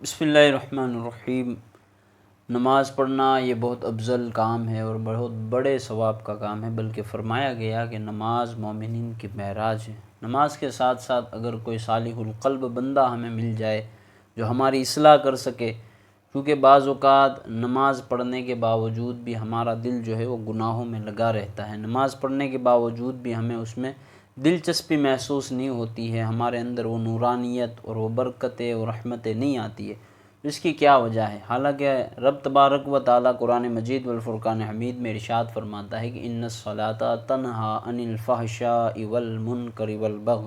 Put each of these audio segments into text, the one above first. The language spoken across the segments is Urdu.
بسم اللہ الرحمن الرحیم۔ نماز پڑھنا یہ بہت افضل کام ہے اور بہت بڑے ثواب کا کام ہے، بلکہ فرمایا گیا کہ نماز مومنین کی معراج ہے۔ نماز کے ساتھ ساتھ اگر کوئی صالح القلب بندہ ہمیں مل جائے جو ہماری اصلاح کر سکے، کیونکہ بعض اوقات نماز پڑھنے کے باوجود بھی ہمارا دل جو ہے وہ گناہوں میں لگا رہتا ہے، نماز پڑھنے کے باوجود بھی ہمیں اس میں دلچسپی محسوس نہیں ہوتی ہے، ہمارے اندر وہ نورانیت اور وہ برکتیں اور رحمتیں نہیں آتی ہے۔ اس کی کیا وجہ ہے؟ حالانکہ رب تبارک و تعالیٰ قرآن مجید والفرقان حمید میں ارشاد فرماتا ہے کہ ان الصلاۃ تنہا عن الفحشاء والمنکر والبغی،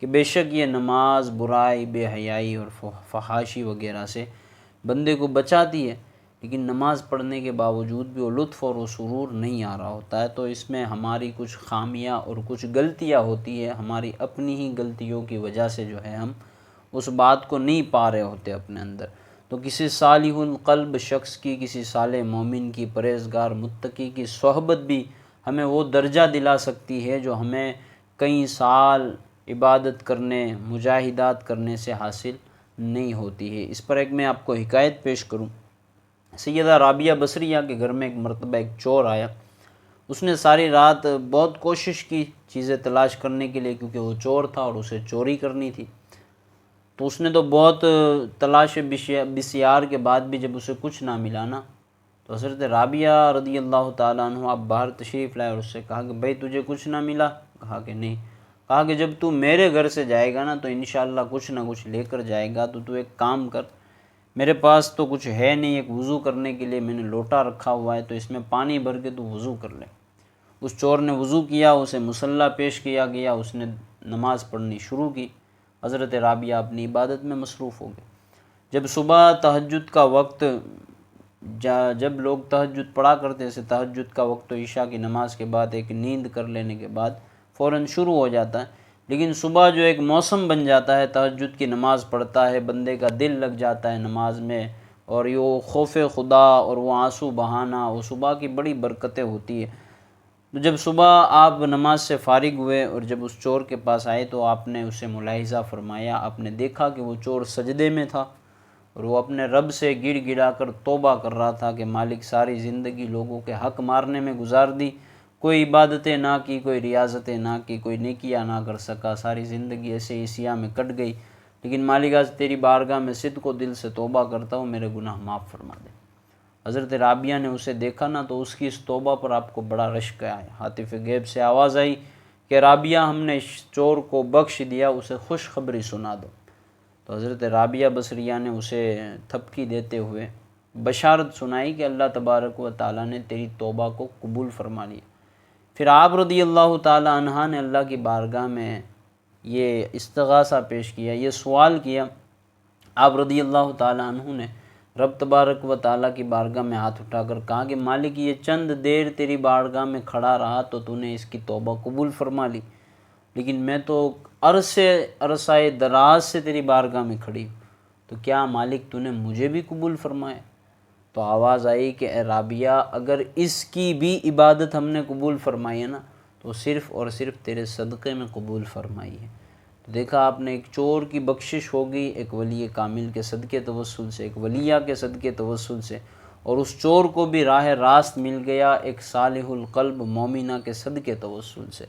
کہ بے شک یہ نماز برائی، بے حیائی اور فحاشی وغیرہ سے بندے کو بچاتی ہے، لیکن نماز پڑھنے کے باوجود بھی وہ لطف اور وہ سرور نہیں آ رہا ہوتا ہے۔ تو اس میں ہماری کچھ خامیاں اور کچھ غلطیاں ہوتی ہے، ہماری اپنی ہی غلطیوں کی وجہ سے جو ہے ہم اس بات کو نہیں پا رہے ہوتے اپنے اندر۔ تو کسی صالح القلب شخص کی، کسی صالح مومن کی، پرہیزگار متقی کی صحبت بھی ہمیں وہ درجہ دلا سکتی ہے جو ہمیں کئی سال عبادت کرنے، مجاہدات کرنے سے حاصل نہیں ہوتی ہے۔ اس پر ایک میں آپ کو حکایت پیش کروں۔ سیدہ رابعہ بصریہ کے گھر میں ایک مرتبہ ایک چور آیا۔ اس نے ساری رات بہت کوشش کی چیزیں تلاش کرنے کے لیے، کیونکہ وہ چور تھا اور اسے چوری کرنی تھی۔ تو اس نے تو بہت تلاش بسیار کے بعد بھی جب اسے کچھ نہ ملا نا، تو حضرت رابعہ رضی اللہ تعالیٰ عنہ آپ باہر تشریف لائے اور اس سے کہا کہ بھائی تجھے کچھ نہ ملا؟ کہا کہ نہیں۔ کہا کہ جب تو میرے گھر سے جائے گا نا تو انشاءاللہ کچھ نہ کچھ لے کر جائے گا، تو ایک کام کر، میرے پاس تو کچھ ہے نہیں، ایک وضو کرنے کے لیے میں نے لوٹا رکھا ہوا ہے، تو اس میں پانی بھر کے تو وضو کر لے۔ اس چور نے وضو کیا، اسے مصلی پیش کیا گیا، اس نے نماز پڑھنی شروع کی۔ حضرت رابعہ اپنی عبادت میں مصروف ہو گئے۔ جب صبح تہجد کا وقت، جب لوگ تہجد پڑھا کرتے تھے، تہجد کا وقت تو عشاء کی نماز کے بعد ایک نیند کر لینے کے بعد فوراً شروع ہو جاتا ہے، لیکن صبح جو ایک موسم بن جاتا ہے، تہجد کی نماز پڑھتا ہے، بندے کا دل لگ جاتا ہے نماز میں، اور یہ وہ خوف خدا اور وہ آنسو بہانا، وہ صبح کی بڑی برکتیں ہوتی ہے۔ تو جب صبح آپ نماز سے فارغ ہوئے اور جب اس چور کے پاس آئے تو آپ نے اسے ملاحظہ فرمایا، آپ نے دیکھا کہ وہ چور سجدے میں تھا اور وہ اپنے رب سے گڑ گڑا کر توبہ کر رہا تھا کہ مالک ساری زندگی لوگوں کے حق مارنے میں گزار دی، کوئی عبادتیں نہ کی، کوئی ریاضتیں نہ کی، کوئی نیکیاں نہ کر سکا، ساری زندگی ایسے عصیاں میں کٹ گئی، لیکن مالک آج تیری بارگاہ میں صدق و دل سے توبہ کرتا ہوں، میرے گناہ معاف فرما دے۔ حضرت رابعہ نے اسے دیکھا نا تو اس کی اس توبہ پر آپ کو بڑا رشک آیا، ہاتف غیب سے آواز آئی کہ رابعہ ہم نے اس چور کو بخش دیا، اسے خوشخبری سنا دو۔ تو حضرت رابعہ بصریہ نے اسے تھپکی دیتے ہوئے بشارت سنائی کہ اللہ تبارک و تعالیٰ نے تیری توبہ کو قبول فرما لیا۔ پھر آپ رضی اللہ تعالیٰ عنہ نے اللہ کی بارگاہ میں یہ استغاثہ پیش کیا، یہ سوال کیا۔ آپ رضی اللہ تعالیٰ عنہ نے رب تبارک و تعالیٰ کی بارگاہ میں ہاتھ اٹھا کر کہا کہ مالک یہ چند دیر تیری بارگاہ میں کھڑا رہا تو نے اس کی توبہ قبول فرما لی، لیکن میں تو عرصۂ دراز سے تیری بارگاہ میں کھڑی ہوں، تو کیا مالک تو نے مجھے بھی قبول فرمایا؟ تو آواز آئی کہ اے رابعہ اگر اس کی بھی عبادت ہم نے قبول فرمائی ہے نا تو صرف اور صرف تیرے صدقے میں قبول فرمائی ہے۔ تو دیکھا آپ نے، ایک چور کی بخشش ہوگی ایک ولی کامل کے صدقے توسل سے، ایک ولیہ کے صدقے توسل سے، اور اس چور کو بھی راہ راست مل گیا ایک صالح القلب مومنہ کے صدقے توسل سے۔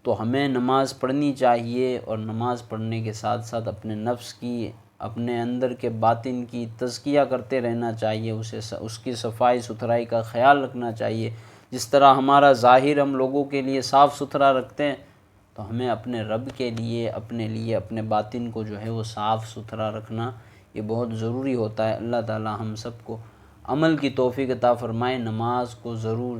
تو ہمیں نماز پڑھنی چاہیے اور نماز پڑھنے کے ساتھ ساتھ اپنے نفس کی، اپنے اندر کے باطن کی تزکیہ کرتے رہنا چاہیے، اس کی صفائی ستھرائی کا خیال رکھنا چاہیے۔ جس طرح ہمارا ظاہر ہم لوگوں کے لیے صاف ستھرا رکھتے ہیں، تو ہمیں اپنے رب کے لیے، اپنے باطن کو جو ہے وہ صاف ستھرا رکھنا یہ بہت ضروری ہوتا ہے۔ اللہ تعالی ہم سب کو عمل کی توفیق عطا فرمائے، نماز کو ضرور